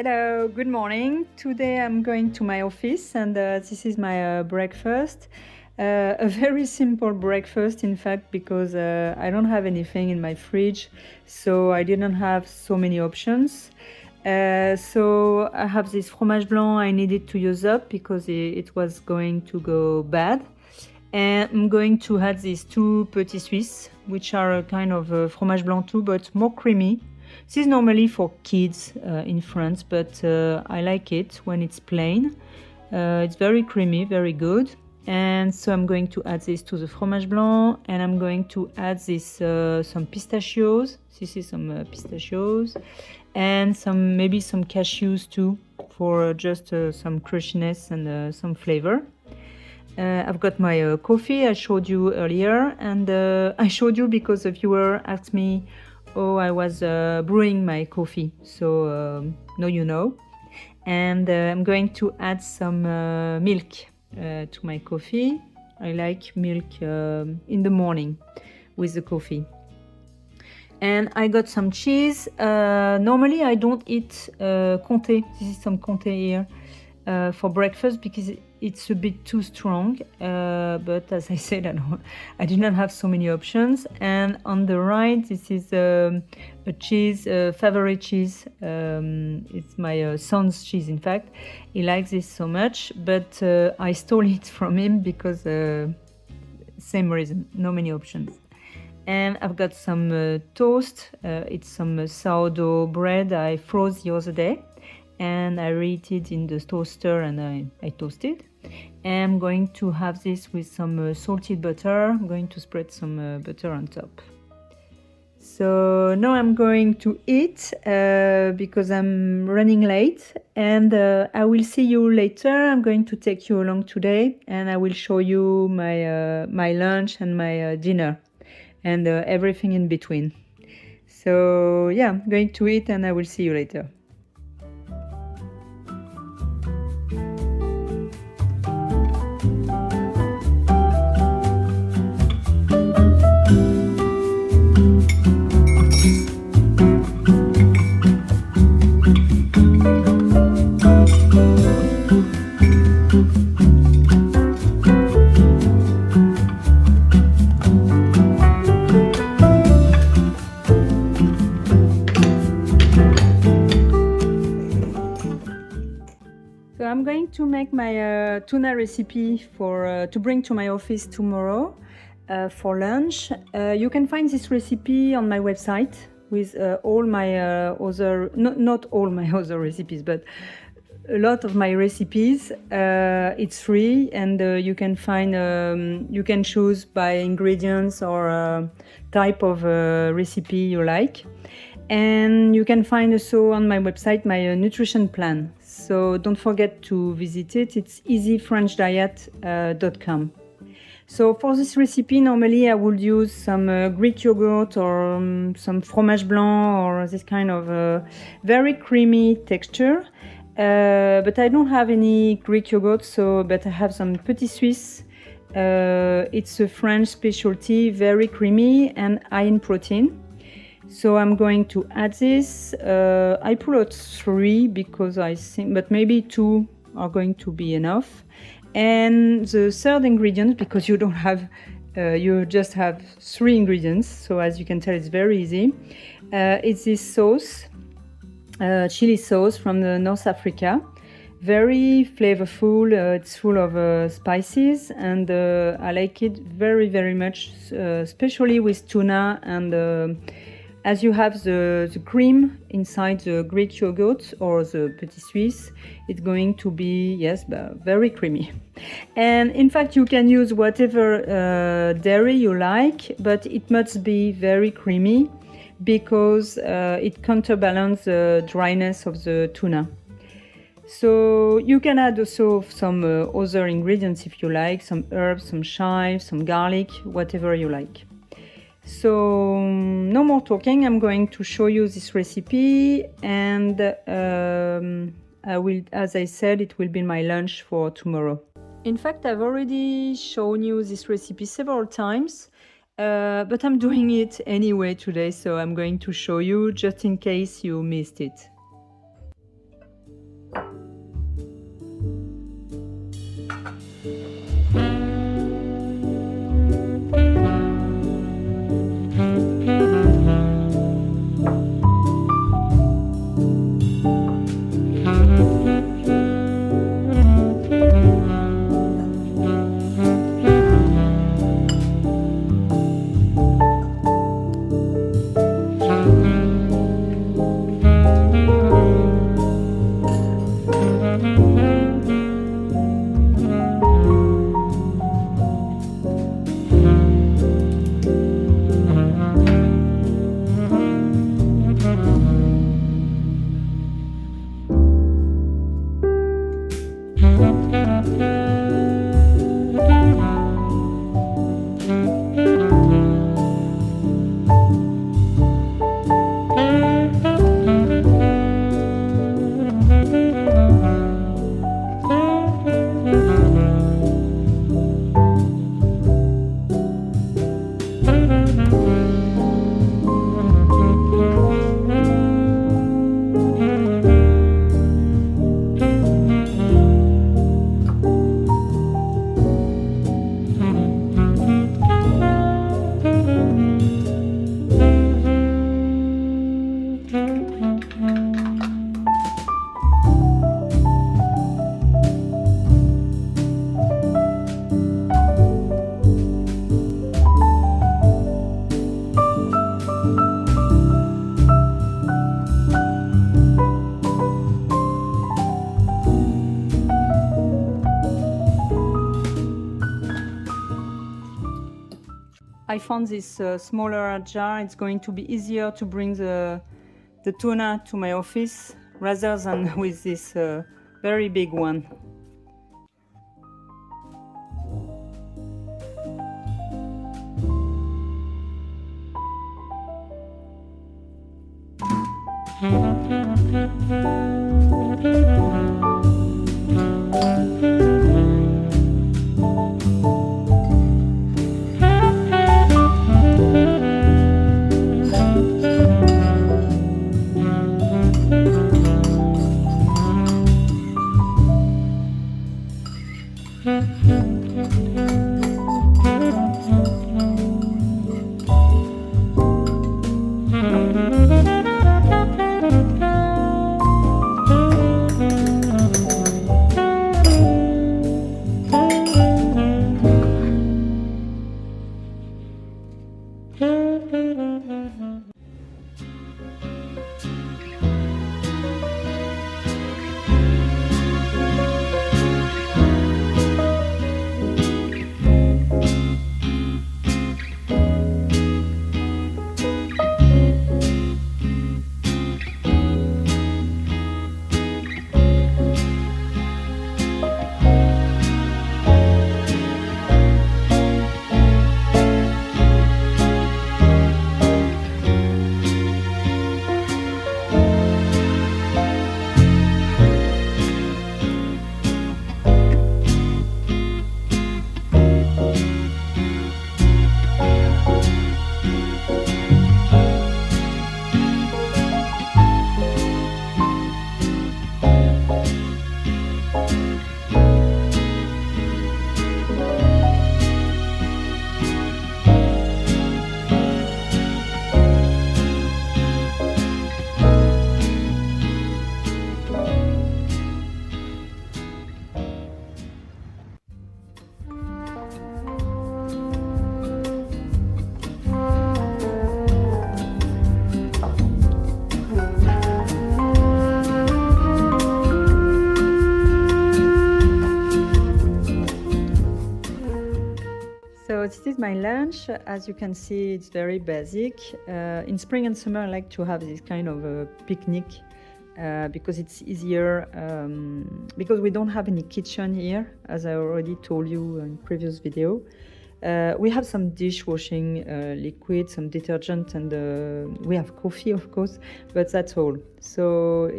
Hello, good morning. Today I'm going to my office and this is my breakfast. A very simple breakfast, in fact, because I don't have anything in my fridge, so I didn't have so many options. So I have this fromage blanc I needed to use up because it was going to go bad. And I'm going to add these two Petit Suisse, which are a kind of fromage blanc too, but more creamy. This is normally for kids in France, but I like it when it's plain. It's very creamy, very good. And so I'm going to add this to the fromage blanc, and I'm going to add this some pistachios. This is some pistachios, and maybe some cashews too, for just some crunchiness and some flavor. I've got my coffee I showed you earlier, and I showed you because a viewer asked me, oh, I was brewing my coffee, so now you know. And I'm going to add some milk to my coffee. I like milk in the morning with the coffee. And I got some cheese. Normally I don't eat Comté. This is some Comté here for breakfast because it's a bit too strong, but as I said, I did not have so many options. And on the right, this is a cheese, favorite cheese. It's my son's cheese, in fact. He likes this so much, but I stole it from him because same reason, no many options. And I've got some toast. It's some sourdough bread I froze the other day, and I reheated in the toaster and I toasted. And I'm going to have this with some salted butter. I'm going to spread some butter on top. So now I'm going to eat because I'm running late, and I will see you later. I'm going to take you along today, and I will show you my lunch and my dinner and everything in between. So yeah, I'm going to eat and I will see you later. So I'm going to make my tuna recipe to bring to my office tomorrow for lunch. You can find this recipe on my website with all my not all my other recipes, but a lot of my recipes. It's free, and you can find, you can choose by ingredients or type of recipe you like. And you can find also on my website my nutrition plan. So don't forget to visit it. It's easyfrenchdiet.com. So for this recipe, normally I would use some Greek yogurt or some fromage blanc or this kind of very creamy texture. But I don't have any Greek yogurt, but I have some Petit Suisse. It's a French specialty, very creamy and high in protein. So I'm going to add this. I pull out 3 because I think, but maybe 2 are going to be enough. And the third ingredient, because you don't have, you just have 3 ingredients. So as you can tell, it's very easy. It's this sauce, chili sauce from the North Africa. Very flavorful. It's full of spices, and I like it very, very much, especially with tuna. And as you have the cream inside the Greek yogurt or the Petit Suisse, it's going to be, yes, very creamy. And in fact, you can use whatever dairy you like, but it must be very creamy because it counterbalances the dryness of the tuna. So you can add also some other ingredients if you like, some herbs, some chives, some garlic, whatever you like. So no more talking, I'm going to show you this recipe, and I will, as I said, it will be my lunch for tomorrow. In fact, I've already shown you this recipe several times, but I'm doing it anyway today, so I'm going to show you just in case you missed it. I found this smaller jar. It's going to be easier to bring the tuna to my office rather than with this very big one. So this is my lunch. As you can see, it's very basic. In spring and summer, I like to have this kind of a picnic because it's easier, because we don't have any kitchen here, as I already told you in previous video. We have some dishwashing liquid, some detergent, and we have coffee, of course, but that's all. So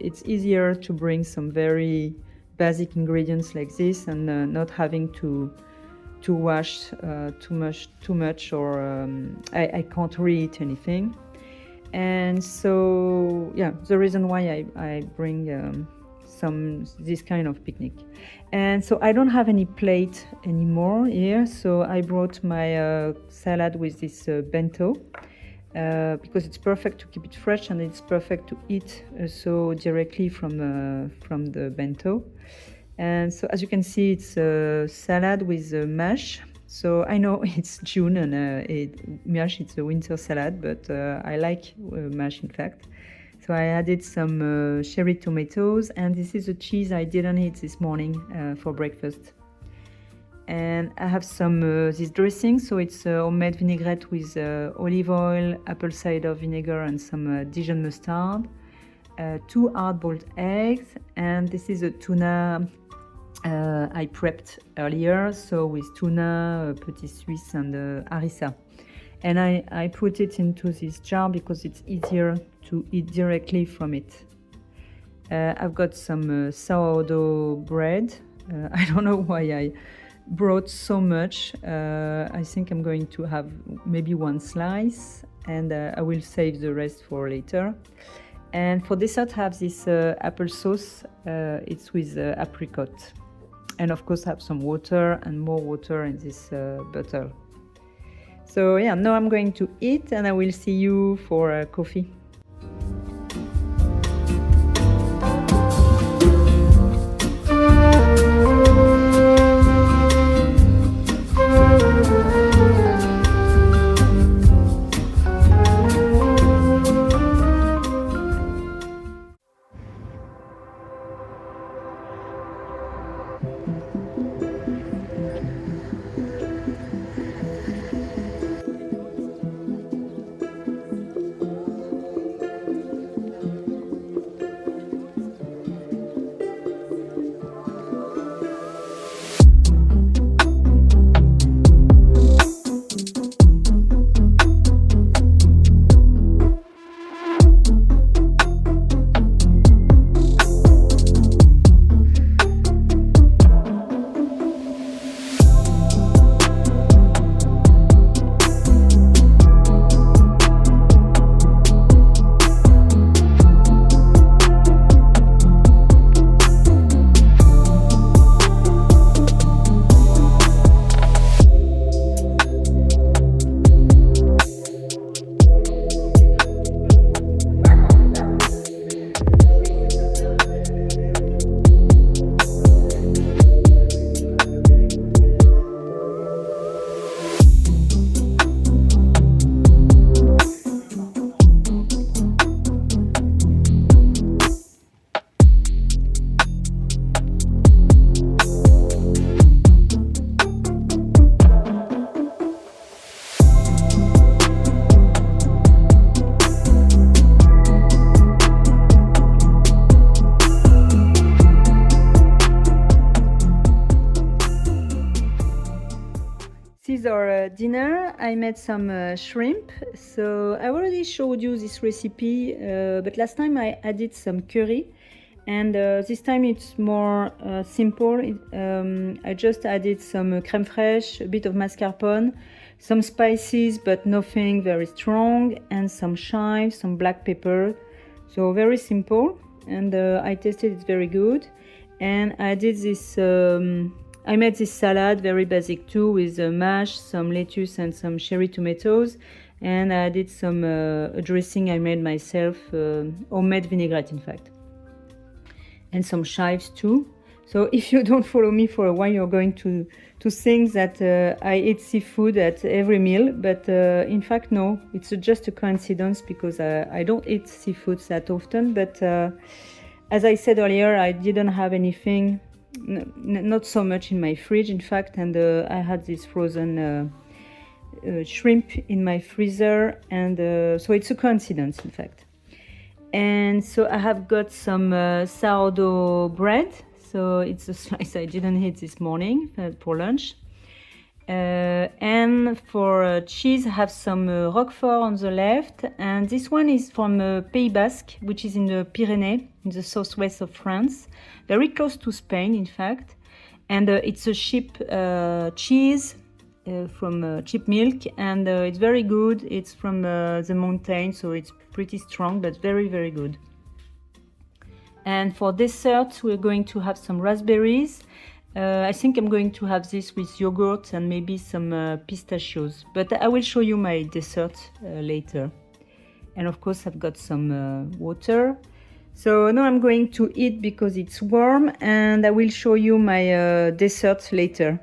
it's easier to bring some very basic ingredients like this and not having to wash too much, or I can't re-eat anything. And so yeah, the reason why I bring this kind of picnic. And so I don't have any plate anymore here, so I brought my salad with this bento because it's perfect to keep it fresh, and it's perfect to eat so directly from the bento. And so as you can see, it's a salad with mash. So I know it's June and mash, it's a winter salad, but I like mash in fact. So I added some cherry tomatoes, and this is a cheese I didn't eat this morning for breakfast. And I have some this dressing, so it's homemade vinaigrette with olive oil, apple cider vinegar, and some Dijon mustard. 2 hard-boiled eggs, and this is a tuna I prepped earlier, so with tuna, petit suisse, and harissa. And I put it into this jar because it's easier to eat directly from it. I've got some sourdough bread. I don't know why I brought so much. I think I'm going to have maybe one slice, and I will save the rest for later. And for dessert, I have this apple sauce. It's with apricot. And of course, I have some water and more water in this butter. So yeah, now I'm going to eat, and I will see you for coffee. This is our dinner. I made some shrimp. So I already showed you this recipe, but last time I added some curry, and this time it's more simple. I just added some crème fraîche, a bit of mascarpone, some spices but nothing very strong, and some chives, some black pepper. So very simple, and I tasted it very good. And I did this I made this salad, very basic too, with mash, some lettuce and some cherry tomatoes. And I did some dressing I made myself, homemade vinaigrette in fact. And some chives too. So if you don't follow me for a while, you're going to think that I eat seafood at every meal. But in fact, no, it's just a coincidence because I don't eat seafood that often. But as I said earlier, I didn't have anything, not so much in my fridge, in fact, and I had this frozen shrimp in my freezer, and so it's a coincidence, in fact. And so I have got some sourdough bread, so it's a slice I didn't eat this morning for lunch. And for cheese, I have some Roquefort on the left, and this one is from Pays Basque, which is in the Pyrenees, in the southwest of France, very close to Spain, in fact. And it's a sheep cheese from sheep milk, and it's very good. It's from the mountain, so it's pretty strong, but very, very good. And for dessert, we're going to have some raspberries. I think I'm going to have this with yogurt and maybe some pistachios, but I will show you my dessert later. And of course, I've got some water. So now I'm going to eat because it's warm, and I will show you my dessert later.